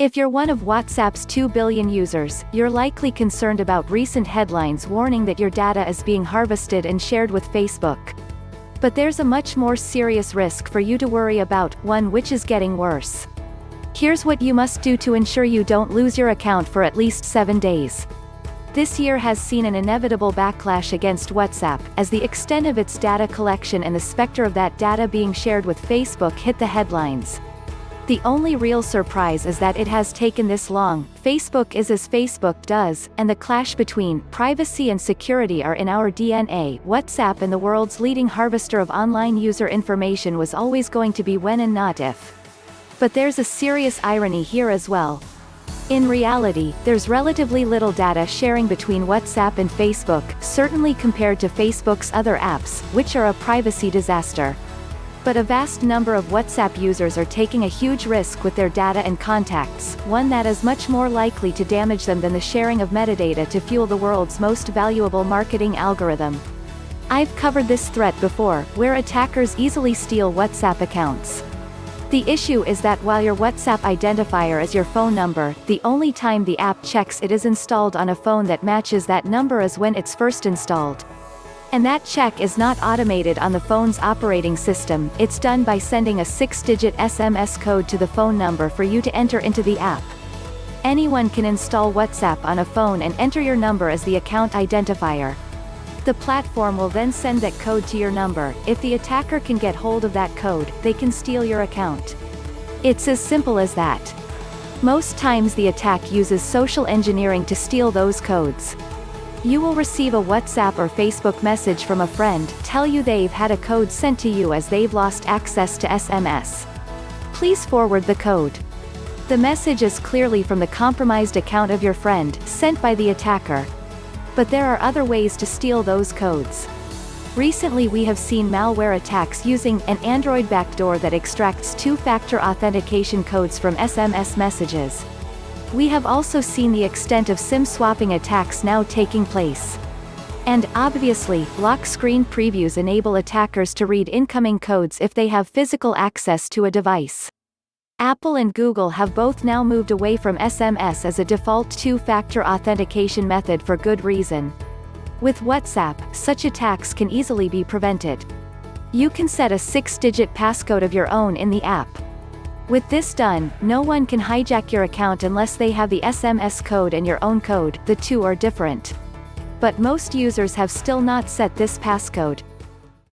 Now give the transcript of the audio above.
If you're one of WhatsApp's 2 billion users, you're likely concerned about recent headlines warning that your data is being harvested and shared with Facebook. But there's a much more serious risk for you to worry about, one which is getting worse. Here's what you must do to ensure you don't lose your account for at least 7 days. This year has seen an inevitable backlash against WhatsApp, as the extent of its data collection and the specter of that data being shared with Facebook hit the headlines. The only real surprise is that it has taken this long. Facebook is as Facebook does, and the clash between privacy and security are in our DNA. WhatsApp, and the world's leading harvester of online user information, was always going to be when and not if. But there's a serious irony here as well. In reality, there's relatively little data sharing between WhatsApp and Facebook, certainly compared to Facebook's other apps, which are a privacy disaster. But a vast number of WhatsApp users are taking a huge risk with their data and contacts, one that is much more likely to damage them than the sharing of metadata to fuel the world's most valuable marketing algorithm. I've covered this threat before, where attackers easily steal WhatsApp accounts. The issue is that while your WhatsApp identifier is your phone number, the only time the app checks it is installed on a phone that matches that number is when it's first installed. And that check is not automated on the phone's operating system, it's done by sending a 6-digit SMS code to the phone number for you to enter into the app. Anyone can install WhatsApp on a phone and enter your number as the account identifier. The platform will then send that code to your number. If the attacker can get hold of that code, they can steal your account. It's as simple as that. Most times the attack uses social engineering to steal those codes. You will receive a WhatsApp or Facebook message from a friend, tell you they've had a code sent to you as they've lost access to SMS. Please forward the code. The message is clearly from the compromised account of your friend, sent by the attacker. But there are other ways to steal those codes. Recently we have seen malware attacks using an Android backdoor that extracts two-factor authentication codes from SMS messages. We have also seen the extent of SIM swapping attacks now taking place. And, obviously, lock screen previews enable attackers to read incoming codes if they have physical access to a device. Apple and Google have both now moved away from SMS as a default two-factor authentication method for good reason. With WhatsApp, such attacks can easily be prevented. You can set a 6-digit passcode of your own in the app. With this done, no one can hijack your account unless they have the SMS code and your own code, the two are different. But most users have still not set this passcode.